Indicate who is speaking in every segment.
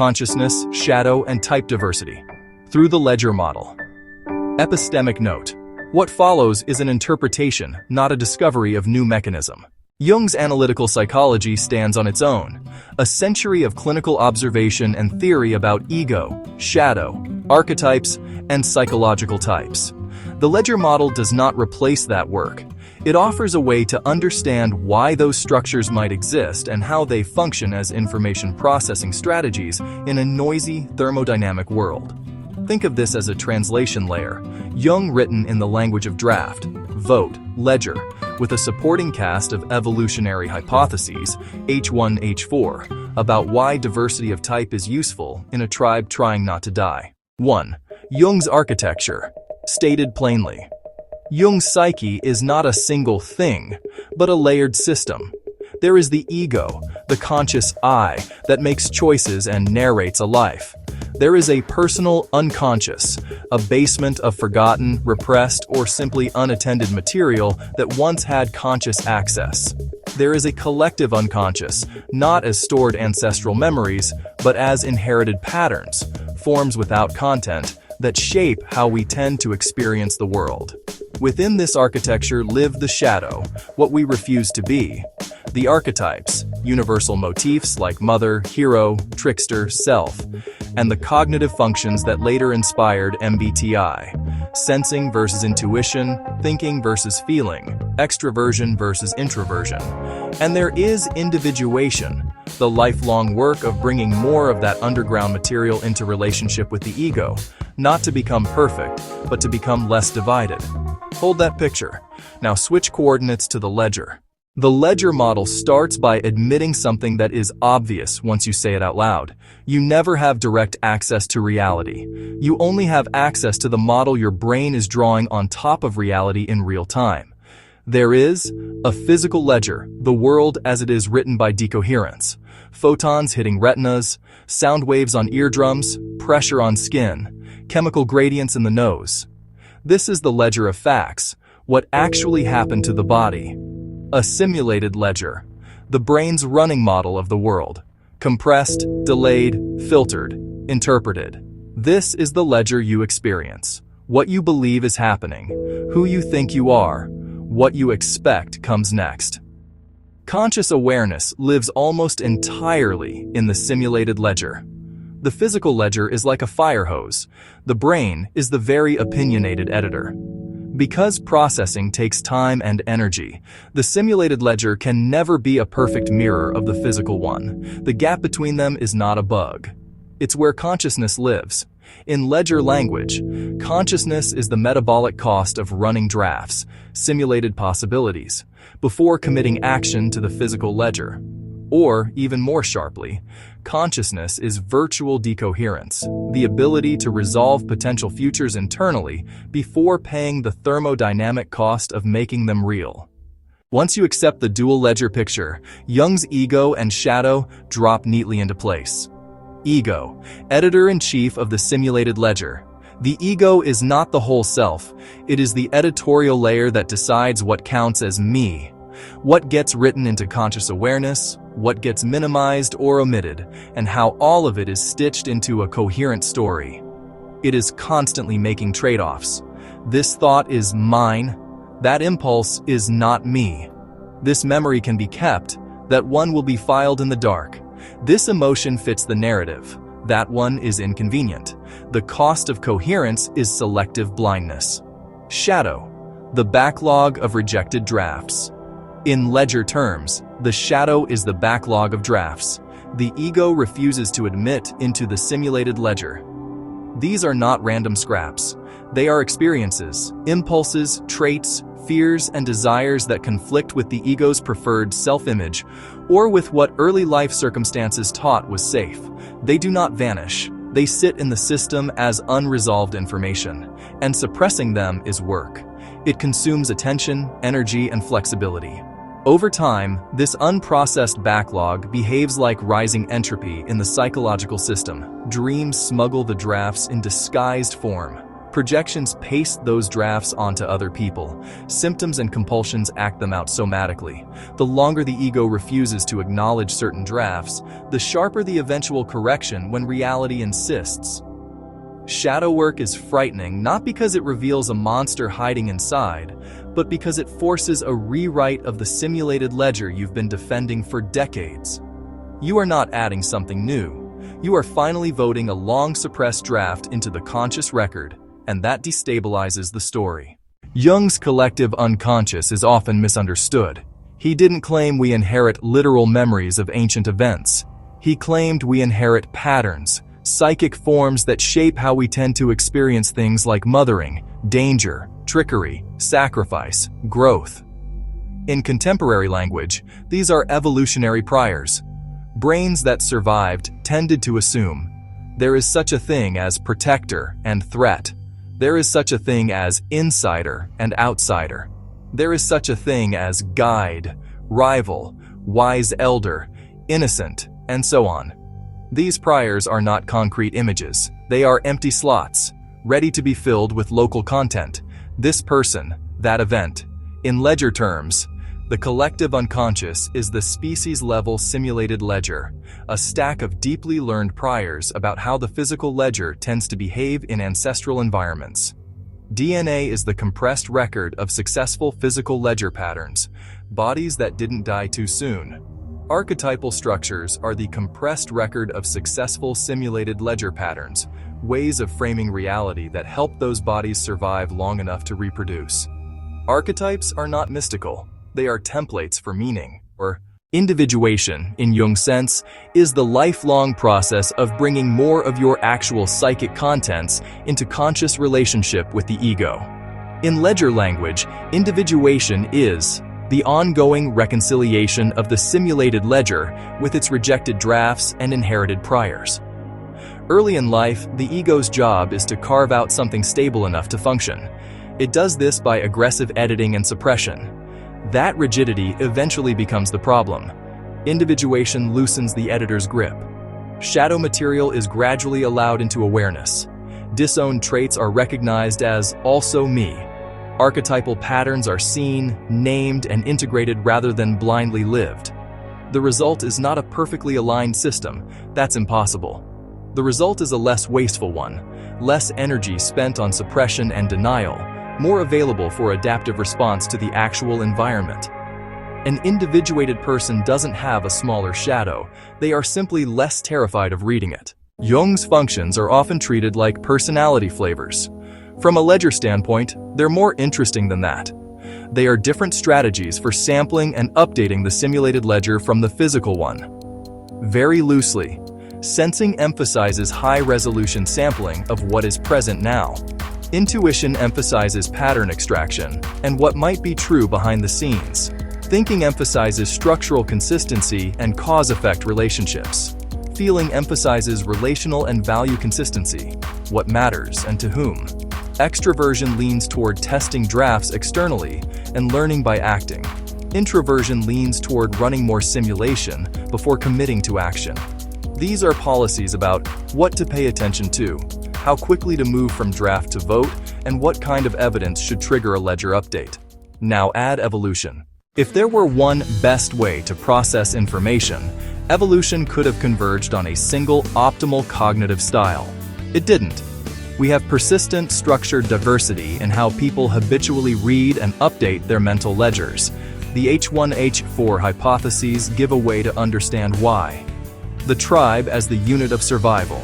Speaker 1: consciousness, shadow, and type diversity. Through the ledger model. Epistemic note. What follows is an interpretation, not a discovery of new mechanism. Jung's analytical psychology stands on its own, a century of clinical observation and theory about ego, shadow, archetypes, and psychological types. The ledger model does not replace that work. It offers a way to understand why those structures might exist and how they function as information processing strategies in a noisy, thermodynamic world. Think of this as a translation layer, Jung written in the language of draft, vote, ledger, with a supporting cast of evolutionary hypotheses, H1, H4, about why diversity of type is useful in a tribe trying not to die. 1. Jung's architecture. Stated plainly. Jung's psyche is not a single thing, but a layered system. There is the ego, the conscious I, that makes choices and narrates a life. There is a personal unconscious, a basement of forgotten, repressed, or simply unattended material that once had conscious access. There is a collective unconscious, not as stored ancestral memories, but as inherited patterns, forms without content, that shape how we tend to experience the world. Within this architecture live the shadow, what we refuse to be. The archetypes, universal motifs like mother, hero, trickster, self, and the cognitive functions that later inspired MBTI, sensing versus intuition, thinking versus feeling, extroversion versus introversion. And there is individuation, the lifelong work of bringing more of that underground material into relationship with the ego, not to become perfect, but to become less divided. Hold that picture. Now switch coordinates to the ledger. The ledger model starts by admitting something that is obvious once you say it out loud. You never have direct access to reality. You only have access to the model your brain is drawing on top of reality in real time. There is a physical ledger, the world as it is written by decoherence. Photons hitting retinas, sound waves on eardrums, pressure on skin, chemical gradients in the nose. This is the ledger of facts, what actually happened to the body. A simulated ledger, the brain's running model of the world. Compressed, delayed, filtered, interpreted. This is the ledger you experience. What you believe is happening, who you think you are, what you expect comes next. Conscious awareness lives almost entirely in the simulated ledger. The physical ledger is like a fire hose. The brain is the very opinionated editor. Because processing takes time and energy, the simulated ledger can never be a perfect mirror of the physical one. The gap between them is not a bug. It's where consciousness lives. In ledger language, consciousness is the metabolic cost of running drafts, simulated possibilities, before committing action to the physical ledger. Or, even more sharply, consciousness is virtual decoherence, the ability to resolve potential futures internally before paying the thermodynamic cost of making them real. Once you accept the dual ledger picture, Jung's ego and shadow drop neatly into place. Ego, editor-in-chief of the simulated ledger. The ego is not the whole self. It is the editorial layer that decides what counts as me, what gets written into conscious awareness, what gets minimized or omitted, and how all of it is stitched into a coherent story. It is constantly making trade-offs. This thought is mine. That impulse is not me. This memory can be kept. That one will be filed in the dark. This emotion fits the narrative. That one is inconvenient. The cost of coherence is selective blindness. Shadow, the backlog of rejected drafts. In ledger terms, the shadow is the backlog of drafts. The ego refuses to admit into the simulated ledger. These are not random scraps. They are experiences, impulses, traits, fears, and desires that conflict with the ego's preferred self-image or with what early life circumstances taught was safe. They do not vanish. They sit in the system as unresolved information, and suppressing them is work. It consumes attention, energy, and flexibility. Over time, this unprocessed backlog behaves like rising entropy in the psychological system. Dreams smuggle the drafts in disguised form. Projections paste those drafts onto other people. Symptoms and compulsions act them out somatically. The longer the ego refuses to acknowledge certain drafts, the sharper the eventual correction when reality insists. Shadow work is frightening not because it reveals a monster hiding inside, but because it forces a rewrite of the simulated ledger you've been defending for decades. You are not adding something new. You are finally voting a long-suppressed draft into the conscious record, and that destabilizes the story. Jung's collective unconscious is often misunderstood. He didn't claim we inherit literal memories of ancient events. He claimed we inherit patterns, psychic forms that shape how we tend to experience things like mothering, danger, trickery, sacrifice, growth. In contemporary language, these are evolutionary priors. Brains that survived tended to assume there is such a thing as protector and threat. There is such a thing as insider and outsider. There is such a thing as guide, rival, wise elder, innocent, and so on. These priors are not concrete images. They are empty slots, ready to be filled with local content. This person, that event. In ledger terms, the collective unconscious is the species-level simulated ledger, a stack of deeply learned priors about how the physical ledger tends to behave in ancestral environments. DNA is the compressed record of successful physical ledger patterns, bodies that didn't die too soon. Archetypal structures are the compressed record of successful simulated ledger patterns, ways of framing reality that help those bodies survive long enough to reproduce. Archetypes are not mystical. They are templates for meaning, or individuation, in Jung's sense, is the lifelong process of bringing more of your actual psychic contents into conscious relationship with the ego. In ledger language, individuation is the ongoing reconciliation of the simulated ledger with its rejected drafts and inherited priors. Early in life, the ego's job is to carve out something stable enough to function. It does this by aggressive editing and suppression. That rigidity eventually becomes the problem. Individuation loosens the editor's grip. Shadow material is gradually allowed into awareness. Disowned traits are recognized as also me. Archetypal patterns are seen, named, and integrated rather than blindly lived. The result is not a perfectly aligned system. That's impossible. The result is a less wasteful one, less energy spent on suppression and denial, more available for adaptive response to the actual environment. An individuated person doesn't have a smaller shadow, they are simply less terrified of reading it. Jung's functions are often treated like personality flavors. From a ledger standpoint, they're more interesting than that. They are different strategies for sampling and updating the simulated ledger from the physical one. Very loosely, sensing emphasizes high-resolution sampling of what is present now. Intuition emphasizes pattern extraction and what might be true behind the scenes. Thinking emphasizes structural consistency and cause-effect relationships. Feeling emphasizes relational and value consistency, what matters and to whom. Extroversion leans toward testing drafts externally and learning by acting. Introversion leans toward running more simulation before committing to action. These are policies about what to pay attention to, how quickly to move from draft to vote, and what kind of evidence should trigger a ledger update. Now add evolution. If there were one best way to process information, evolution could have converged on a single optimal cognitive style. It didn't. We have persistent structured diversity in how people habitually read and update their mental ledgers. The H1H4 hypotheses give a way to understand why. The tribe as the unit of survival.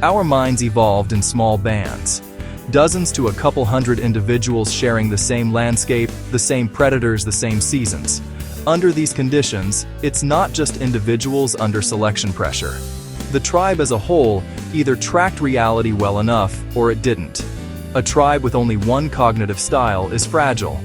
Speaker 1: Our minds evolved in small bands. Dozens to a couple hundred individuals sharing the same landscape, the same predators, the same seasons. Under these conditions, it's not just individuals under selection pressure. The tribe as a whole either tracked reality well enough or it didn't. A tribe with only one cognitive style is fragile.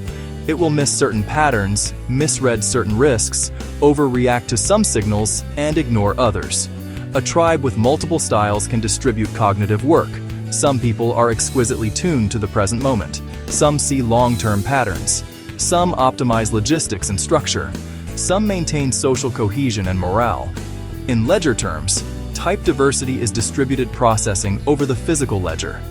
Speaker 1: It will miss certain patterns, misread certain risks, overreact to some signals, and ignore others. A tribe with multiple styles can distribute cognitive work. Some people are exquisitely tuned to the present moment. Some see long-term patterns. Some optimize logistics and structure. Some maintain social cohesion and morale. In ledger terms, type diversity is distributed processing over the physical ledger.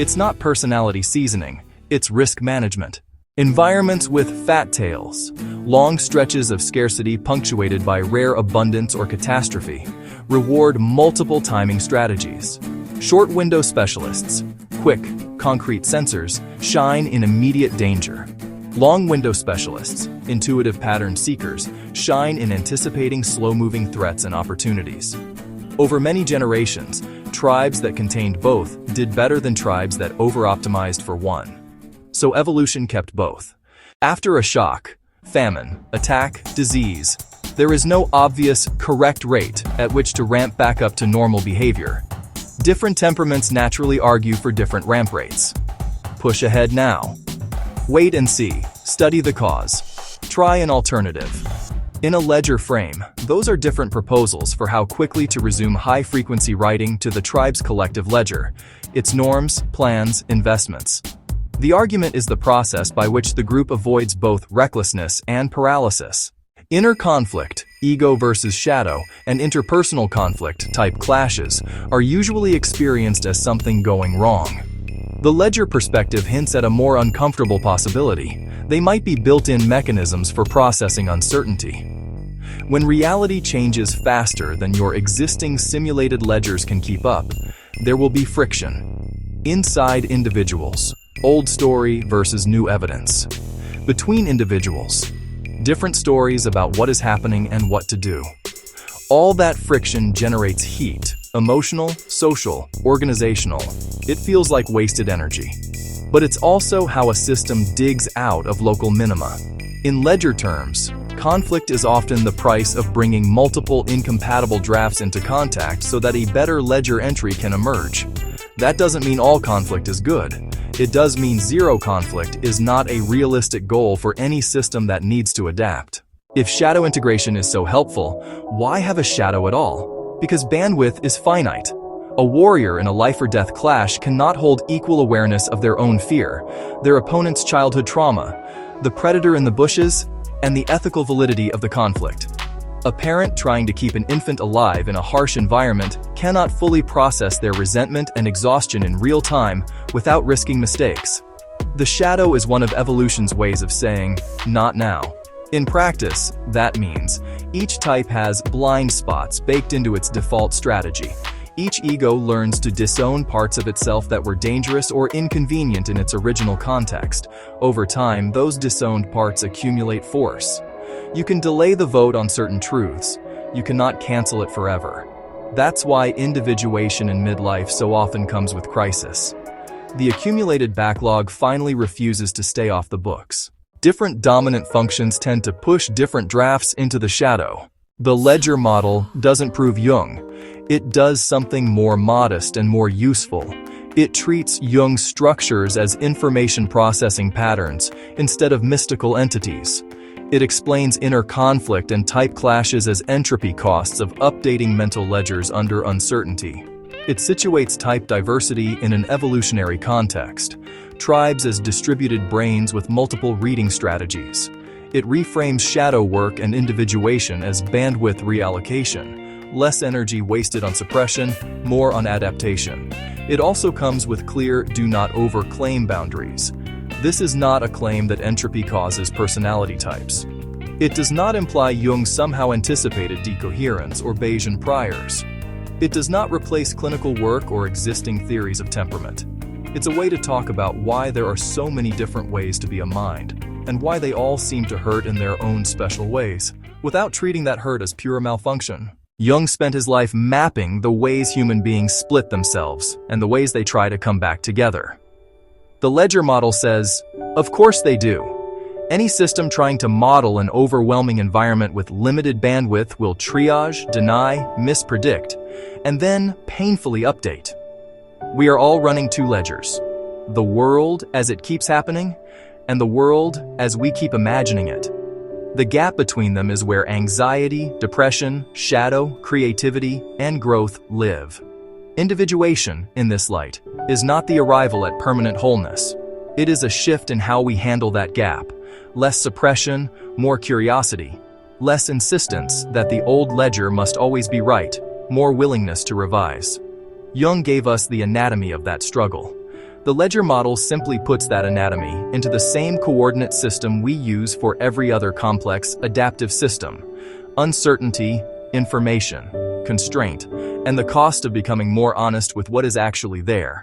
Speaker 1: It's not personality seasoning, it's risk management. Environments with fat tails, long stretches of scarcity punctuated by rare abundance or catastrophe, reward multiple timing strategies. Short window specialists, quick, concrete sensors, shine in immediate danger. Long window specialists, intuitive pattern seekers, shine in anticipating slow-moving threats and opportunities. Over many generations, tribes that contained both did better than tribes that over-optimized for one. So evolution kept both. After a shock, famine, attack, disease, there is no obvious, correct rate at which to ramp back up to normal behavior. Different temperaments naturally argue for different ramp rates. Push ahead now. Wait and see. Study the cause. Try an alternative. In a ledger frame, those are different proposals for how quickly to resume high-frequency writing to the tribe's collective ledger, its norms, plans, investments. The argument is the process by which the group avoids both recklessness and paralysis. Inner conflict, ego versus shadow, and interpersonal conflict, type clashes, are usually experienced as something going wrong. The ledger perspective hints at a more uncomfortable possibility. They might be built-in mechanisms for processing uncertainty. When reality changes faster than your existing simulated ledgers can keep up, there will be friction. Inside individuals, old story versus new evidence. Between individuals, different stories about what is happening and what to do. All that friction generates heat, emotional, social, organizational. It feels like wasted energy. But it's also how a system digs out of local minima. In ledger terms, conflict is often the price of bringing multiple incompatible drafts into contact so that a better ledger entry can emerge. That doesn't mean all conflict is good. It does mean zero conflict is not a realistic goal for any system that needs to adapt. If shadow integration is so helpful, why have a shadow at all? Because bandwidth is finite. A warrior in a life-or-death clash cannot hold equal awareness of their own fear, their opponent's childhood trauma, the predator in the bushes, and the ethical validity of the conflict. A parent trying to keep an infant alive in a harsh environment cannot fully process their resentment and exhaustion in real time without risking mistakes. The shadow is one of evolution's ways of saying, "Not now." In practice, that means each type has blind spots baked into its default strategy. Each ego learns to disown parts of itself that were dangerous or inconvenient in its original context. Over time, those disowned parts accumulate force. You can delay the vote on certain truths. You cannot cancel it forever. That's why individuation in midlife so often comes with crisis. The accumulated backlog finally refuses to stay off the books. Different dominant functions tend to push different drafts into the shadow. The ledger model doesn't prove Jung. It does something more modest and more useful. It treats Jung's structures as information processing patterns instead of mystical entities. It explains inner conflict and type clashes as entropy costs of updating mental ledgers under uncertainty. It situates type diversity in an evolutionary context, tribes as distributed brains with multiple reading strategies. It reframes shadow work and individuation as bandwidth reallocation, less energy wasted on suppression, more on adaptation. It also comes with clear do not overclaim boundaries. This is not a claim that entropy causes personality types. It does not imply Jung somehow anticipated decoherence or Bayesian priors. It does not replace clinical work or existing theories of temperament. It's a way to talk about why there are so many different ways to be a mind, and why they all seem to hurt in their own special ways, without treating that hurt as pure malfunction. Jung spent his life mapping the ways human beings split themselves and the ways they try to come back together. The ledger model says, of course they do. Any system trying to model an overwhelming environment with limited bandwidth will triage, deny, mispredict, and then painfully update. We are all running two ledgers. The world as it keeps happening, and the world as we keep imagining it. The gap between them is where anxiety, depression, shadow, creativity, and growth live. Individuation, in this light, is not the arrival at permanent wholeness. It is a shift in how we handle that gap. Less suppression, more curiosity. Less insistence that the old ledger must always be right, more willingness to revise. Jung gave us the anatomy of that struggle. The ledger model simply puts that anatomy into the same coordinate system we use for every other complex, adaptive system. Uncertainty, information, constraint, and the cost of becoming more honest with what is actually there.